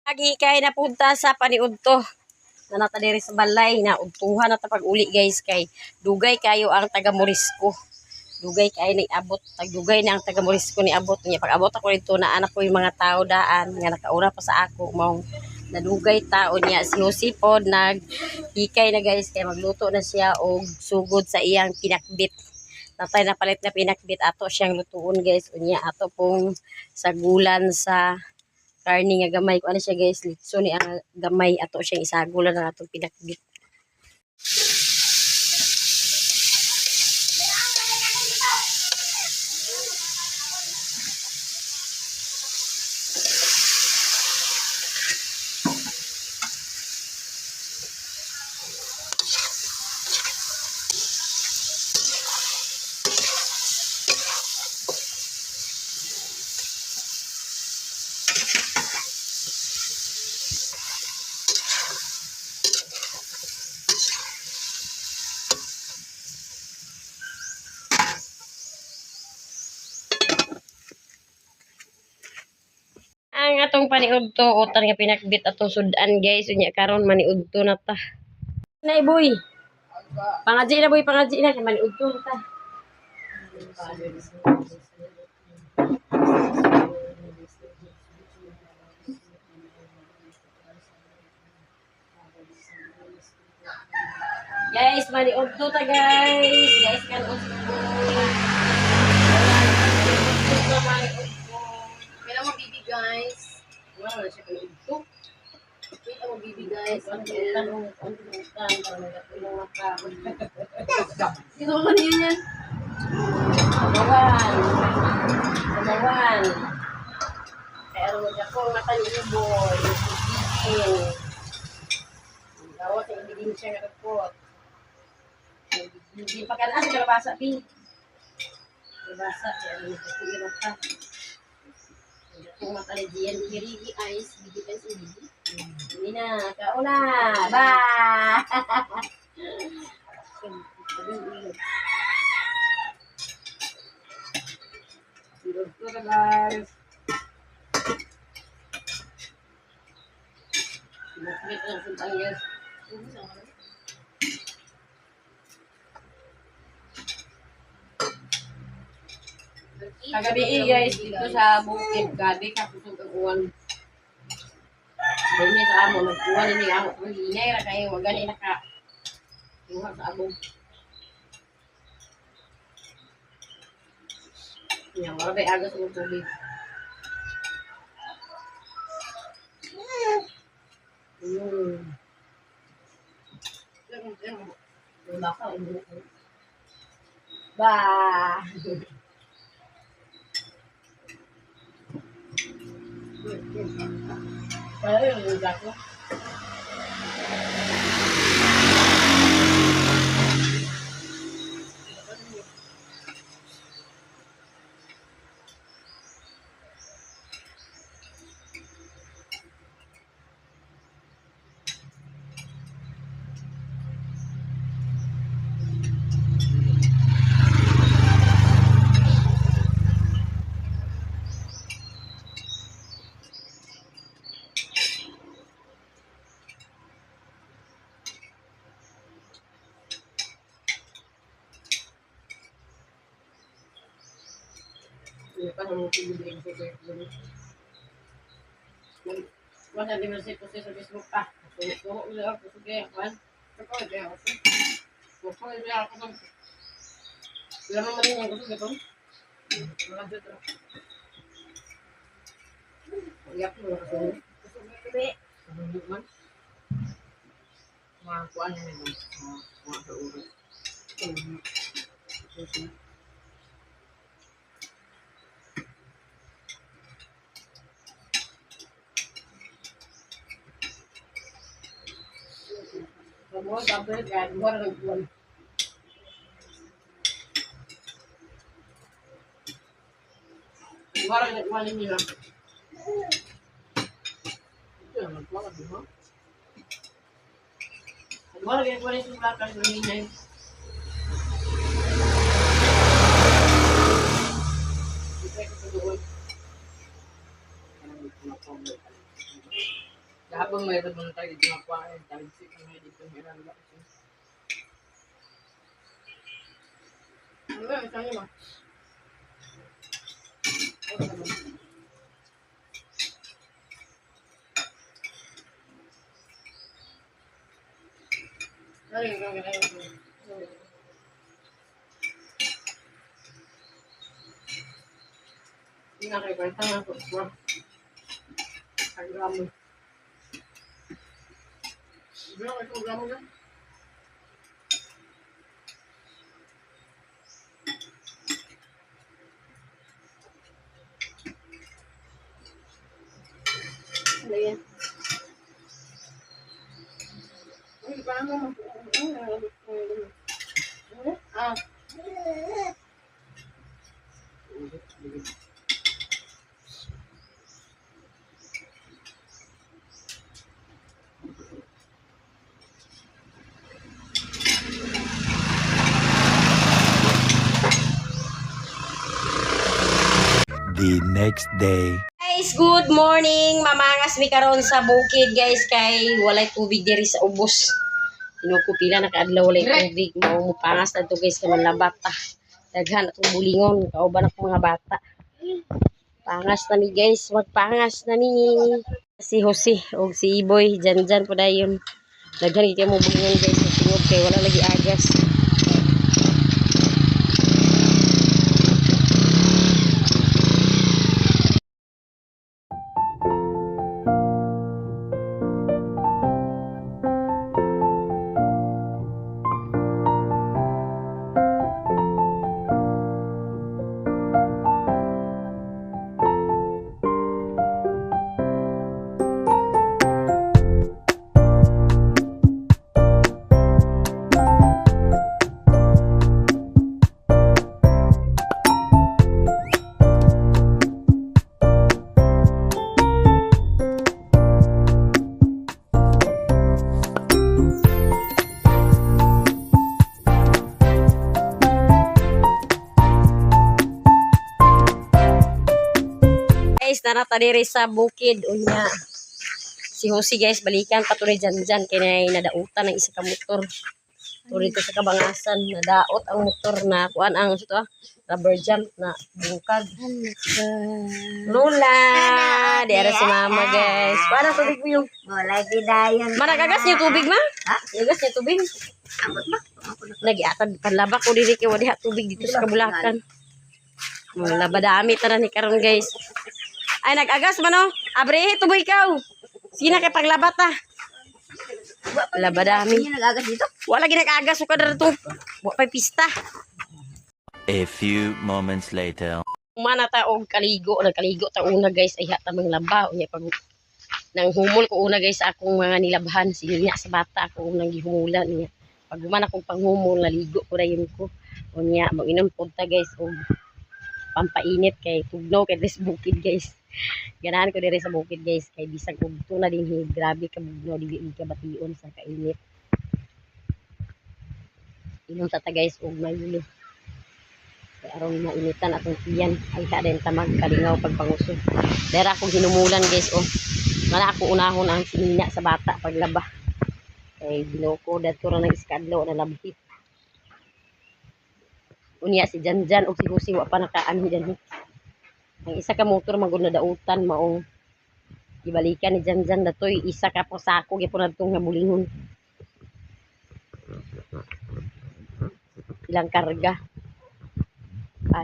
Lagi kay napunta sa paniudto. Na natadiri sa balay na ugtuhan na pag uli guys kay dugay kayo ang taga Morisco. Dugay kay ni abot, tagdugay na ang taga Morisco ni abot niya. Pag abot ako dito na anak ko yung mga tao daan nga nakauna pa sa ako mao nadugay tao niya si Jose pod naghikay na guys kay magluto na siya og sugod sa iyang pinakbit. Natay na palit na pinakbit ato siyang lutuon guys unya ato pong sagulan sa karni nga gamay ko ano siya guys litso ni ang gamay ato siyang isagulan na atong pinakbit. Ang atong paniudto utan nga pinakbit atong sudan guys unya karon maniudto na ta. Nay boy. Pangaji na boy pangaji na kay maniudto na ta. Guys, maniudto ta guys. Guys kan udto. Kailan mo bibi guys? Wala na siya paniudto. Wait mo bibi guys. Utan para magatulong ka. Sino mo niyan yan? Kabawan. Kaya ano ako nakaliboy. Dawa sa ebidensya nga report. Hindi pa kanaan sa basa pi. Basa kaya ano ko ka. Kung mata ni Gian Hirigi Ice, bigit guys ini. Ini na, kauna. Ba. Ito na guys. Nakit ang suntang guys. Kagabi guys, dito sa bukid, gabi kapusog ang uwan. Dahil sa amo, nag-uwan ini amo. Mag-inay ra kayo, wag gani naka. Iwa sa amo. Yan, wala ba'y aga sa mga tubig. Bah. Kaya yung lugar ko. Paano mo pinibigyan ko sa wala din sa Facebook pa. So, wala ako sa kaya kan. Ako kaya ako. Ako kaya ako. Wala mo man yung gusto ko. Wala dito. Iyak mo kasi. Gusto mo kaya. Ano man? Mga kuan na nito. Mga kauro. Kamu sampai kan luar negeri. Luar negeri ini lah. Luar negeri itu belakang ini. Kita ketemu. Kahapon may ito tayo dito na pa. Talisik na may dito. Meron ba? Ano, saan mo? Hindi na kayo kwenta nga po. Agramo. Ano yan? Ay, paano mo? Ah. The next day. Guys, good morning. Mamangas mi karon sa bukid, guys, kay walay tubig diri sa ubos. Tinukupila na kaadlaw walay tubig. Mao mupangas na to, guys, kay manlabat ta. Daghan atong bulingon, kauban ako mga bata. Pangas na mi, guys, magpangas na mi. Si Jose o si Iboy dyan po dayon. Daghan kay mo bulingon, guys, sa tingog kay wala lagi agas. Guys, narata diri sa bukid unya. Si Jose, guys, balikan patuloy dyan kay nadautan ng isa ka motor. Tuloy dito sa kabangasan, nadaot ang motor na kuan ang ito rubber jump na bungkag. Lola, dere si mama, guys. Para tubig mo yung Mulai bidayan. managagas niyo tubig, ma? Gagas niyo tubig. Nagiatag panlaba ko diri kay wala tubig dito sa kabulakan. Laba dami tanan ni karon, guys. Ay, nag-agas man, oh. Abre, tuboy ikaw. Sina kay paglabat, ah. Laba dami. Ini nagagas dito. Wala ginag-agas o ka na ito. Wala pa'y pista. A few moments later. Umana ta og kaligo. Nagkaligo ta una, guys. Ay hata mang laba. Unya, pag nang humol ko una, guys, akong mga nilabhan. Sige niya sa bata ako unang gihumulan niya. Pag umana kong panghumol, naligo ko na yun ko. Unya, mag-inom po ta, guys. O pampainit kay tugnaw kay this bukid, guys. Ganahan ko diri sa bukid, guys, kay bisag ugto na din grabe ka bugno dili ka bation sa kainit. Inom sa ta, guys, og mayulo. Kay aron mainitan atong tiyan ay ka din tamag kalingaw pagpangusog. Dera akong hinumulan, guys, oh. Mana ako unahon ang sinina sa bata paglaba. Kay binoko dadto ra nang iskadlaw na labhit. Unya si Janjan o si Jose wa pa nakaano diyan. Ang isa ka motor magud na dautan maong ibalikan ni Janjan datoy isa ka po sako gyapon adtong nabulingon. Ilang karga.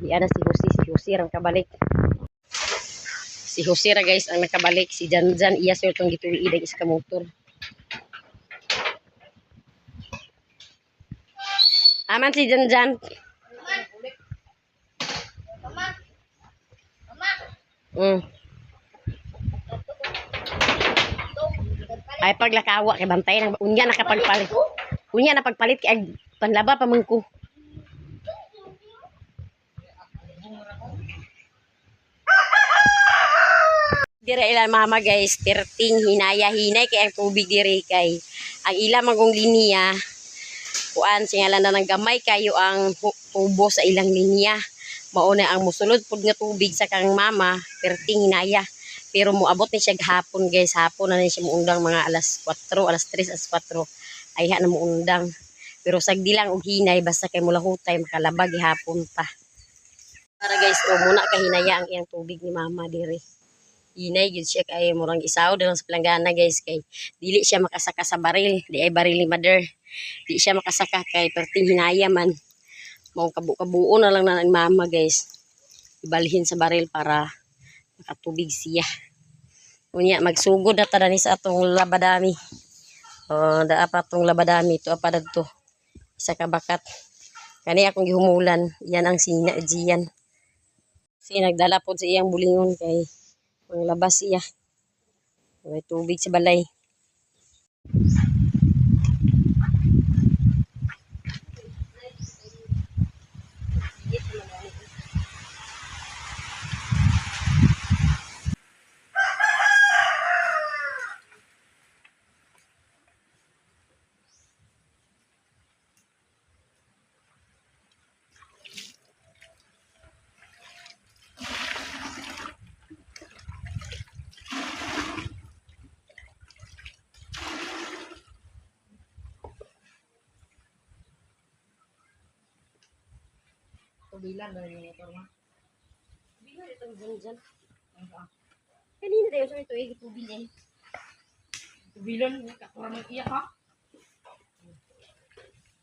Di ana si Jose rang kabalik. Si Jose ra, guys, ang nakabalik. Si Janjan iya sir tong gituwi dag isa ka motor. Aman si Janjan. Ay paglakawa kay bantay nang unya nakapagpalit. Unya na pagpalit kay panlaba pa man ko. Dira ilang mama, guys, perting hinaya-hinay kay ang tubig diri kay ang ilang magong linya kuan singalan na ng gamay kayo ang tubo sa ilang linya. Mauna ang musulod pud nga tubig sa kang mama perting hinaya Pero muabot ni siya hapon guys. Hapon na ni siya muundang mga alas 4, alas 3, alas 4. Ay na muundang. Pero sagdi lang og hinay basta kay mula hutay makalabag hapon pa. Para guys, muna kahinaya ang iyang tubig ni mama diri. Hinay gyud siya kay murang isaw daw sa planggana guys kay dili siya makasaka sa baril, di ay baril ni mother. Di siya makasaka kay perting hinaya man. Mao kabu-kabuo na lang na ang mama guys. Ibalhin sa baril para makatubig siya. Unya magsugod na tada ni sa atong labadami. Daa pa tong labadami to apa dadto. Isa ka bakat. Kani akong gihumulan, yan ang sina Gian. Kasi nagdala po sa iyang bulingon kay panglabas siya. May tubig sa balay. Tubilan na yung motor mo. Bigla itong dyan. Kanina tayo sa ito ay tubig eh. Tubilan, kakura ng iyak ha.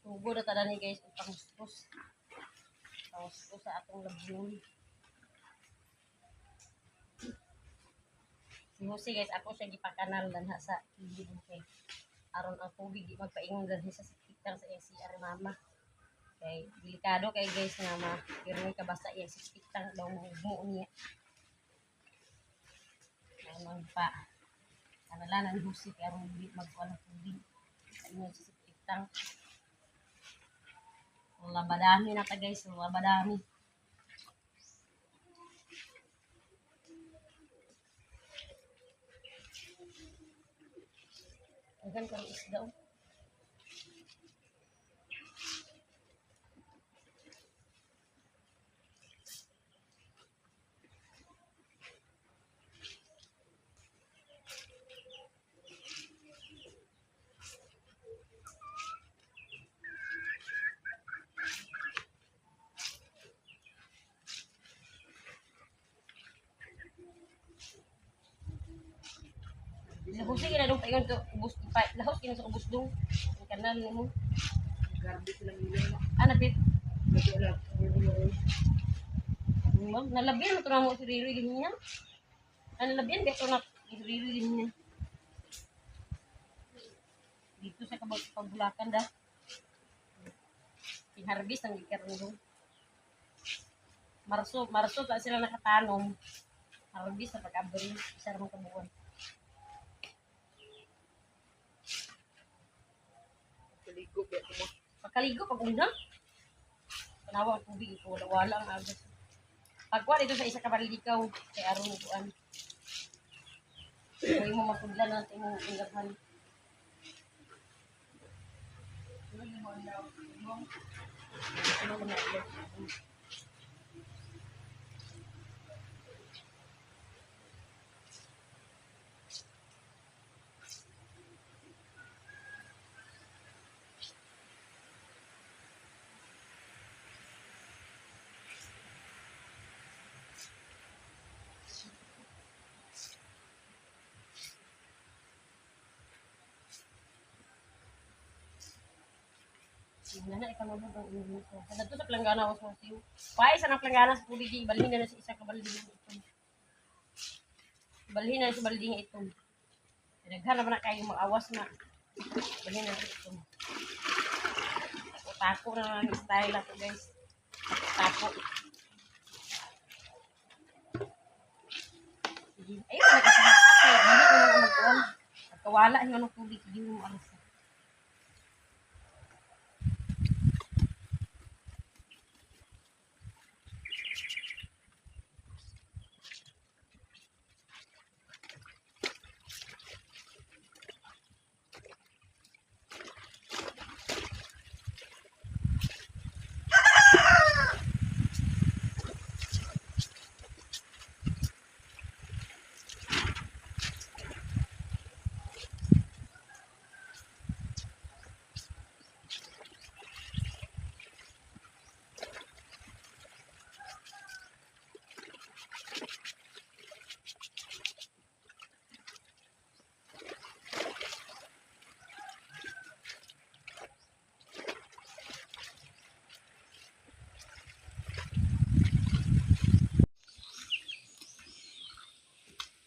Tugo na tada ni guys, pangustos. Pangustos sa atong labiyon. Si Jose guys, ako siya gipakanal dan sa kilid kay aron ang tubig di magpaingon dan sa sikitang sa CR mama. Kay delikado kay guys nga mapirmi ka basta iya sikitang daw mo niya. Nang pa kanala nang Jose kay aron di magkuan ng tubig sa inyo sa sikitang. Labadami na ta guys, labadami. Agan kang isda oh. Lahos sige na dong paingon to ubos pa. Lahos kina sa ubos dong. Ang kanal mo. Garbage lang yun. Napit. Ito lang. Nalabihan mo ito na mo si Riri ganyan. Nalabihan dito na si Riri ganyan. Dito sa pagbulakan dah. Pinharbis ang ikaroon dong. Marso ta sila nakatanom. Harbis sa pag-abri. Isa ramang kabuan. Kaligo, kaya mo. Pagkaligo, pag-undang. Tanawa ang tubig ito. Wala ang agos. Pagkuhan ito sa isa kabalikaw. Kay aron mo kuan. Kaya mo mapudlan natin mong ingatan. Ano mo na ilo? Nana ikaw mo ang inyo ko. Kada to sa planggana was mo siyo. Pay sa nang planggana sa tubig ibalhin na sa isa ka balde ito. Balhin na sa balde ito. Daghan na kayo mag-awas na. Balhin na ito. Tako na lang style ato guys. Tako. Ayun na kasi kay dili ko na magkuan. Pagkawala niyo ng tubig di mo alas.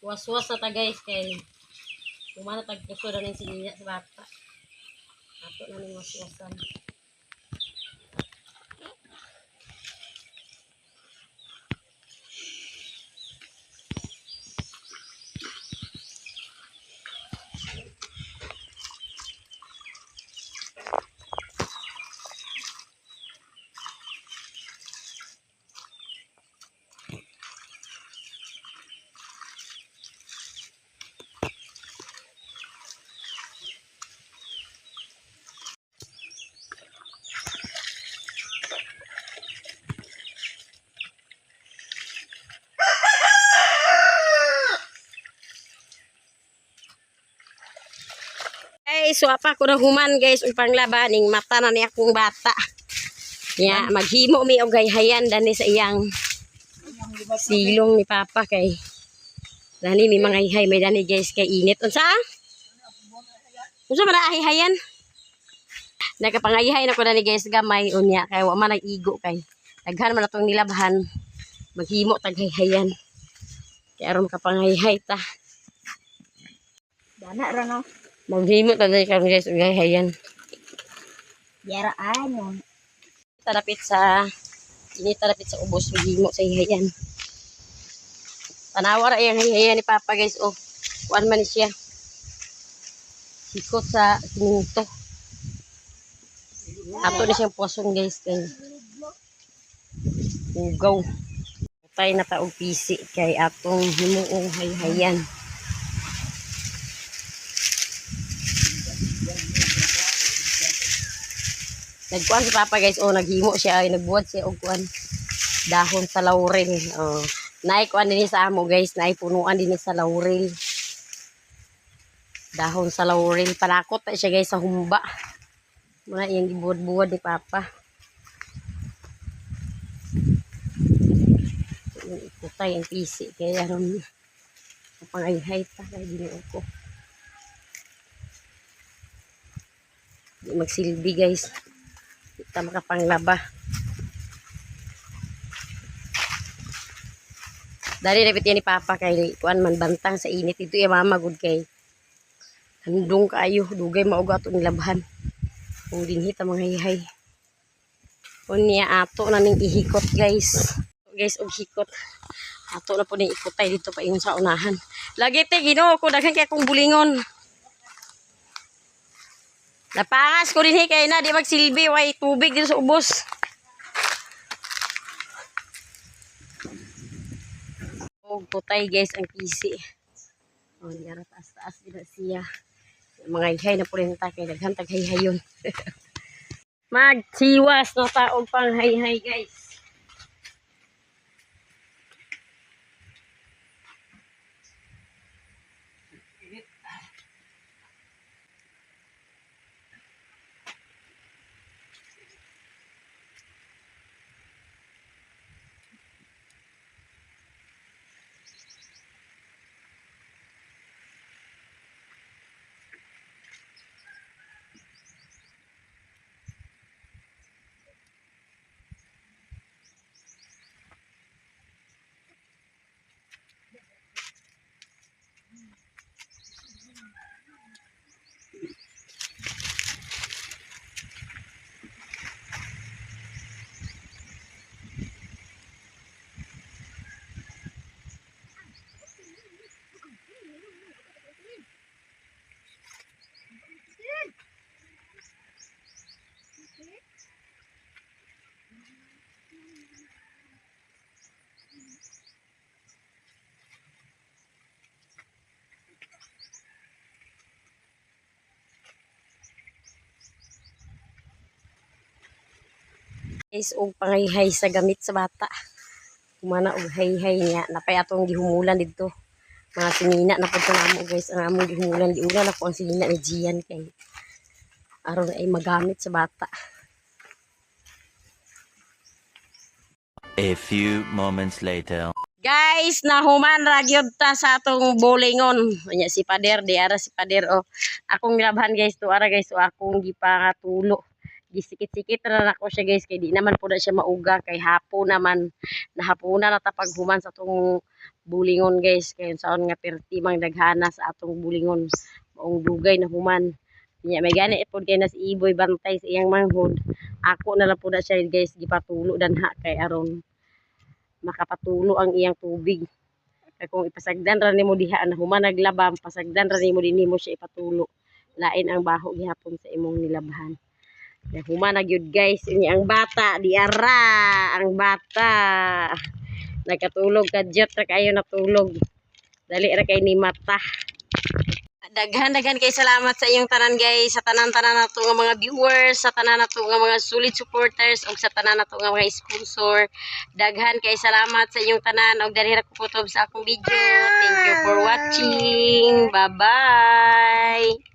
Was-was na ta guys kay kumana tagpuso na ning sininya sa bata. Ato na ning was-wasan. Guys, so apa ko na human guys ug panglabaning mata na ni akong bata. Ya, maghimo mi og hayhayan dani sa iyang silong ni papa kay dani mi mga hayhay may dani guys kay init unsa? Unsa man hayhayan? Nakapangayhay na ko dani guys gamay unya kay wa man nag-igo kay daghan man atong nilabhan maghimo tag hayhayan. Kay aron kapangayhay ta. Dana ra no. Maghimo ta dai karon guys ug hayhayan. Yara ano. Talapit sa ubos himo sa hihayan. Tanawa ra yang hihayan ni papa guys oh. Kuan man ni siya. Sikot sa siminto. Ato ni siyang posong guys kay ugaw. Tay na ta og pisi kay atong himuong hayhayan. Nagkuhan si papa guys, oh naghimo siya, ay nagbuhat siya og kuan dahon sa laurel. Oh, naay kuan dinhi sa amo guys, naay punuan dinhi sa laurel. Dahon sa laurel, panakot na siya guys sa humba. Muna iyang gibuhat-buhat ni papa. Ikutay ang pisi kaya ron pangayhay ta kay Ginoo ko. Di magsilbi guys. Kita makapanglaba. Dari repit yan ni papa kay kuan man bantang sa init ito yung mama good kay handong kaayo dugay mauga ato nilabhan. Kung dinhita mga hihay. Unya ato na ning ihikot guys. Guys og hikot. Ato na po ning ikotay dito pa ingon sa unahan. Lagi te Ginoo ko daghan kay akong bulingon. Napangas ko din kay na di magsilbi way tubig dito sa ubos. Og putay guys ang pisi. Oh, diara taas-taas dito siya. Mga hihay na pulenta kay daghan tag hayhayon. Magsiwas no taog pang hayhay guys. Guys og pangayhay sa gamit sa bata. Kumana og hayhay niya napay atong gihumulan didto. Mga sinina na pud namo guys ang among gihumulan di una na ko ang sinina ni Gian kay aron ay magamit sa bata. A few moments later. Guys, nahuman ra gyud ta sa atong bolingon. Anya si Pader, di ara si Pader oh. Akong nilabhan guys to ara guys so akong gipangatulo. Gisikit-sikit ra nako siya guys kay di naman pud siya mauga kay hapon naman nahapuna na ta paghuman sa atong bulingon guys kay saon nga perti mang daghana sa atong bulingon maong dugay na human. Nya may gani pod kay nas iboy bantay sa iyang manghod. Ako na lang po na siya guys gipatulo danha kay aron makapatulo ang iyang tubig. Kay kung ipasagdan ra nimo diha na human naglabam, pasagdan ra nimo dinhi mo siya ipatulo. Lain ang baho gihapon sa imong nilabhan. Kay human na gyud guys, ini ang bata diara, ang bata. Nagkatulog kadyot ra kayo natulog. Dali ra kay ni mata. Daghan kay salamat sa iyong tanan guys, sa tanan-tanan nato nga mga viewers, sa tanan nato nga mga solid supporters ug sa tanan nato nga mga sponsor. Daghan kay salamat sa iyong tanan ug dali ra ko kutob sa akong video. Thank you for watching. Bye-bye.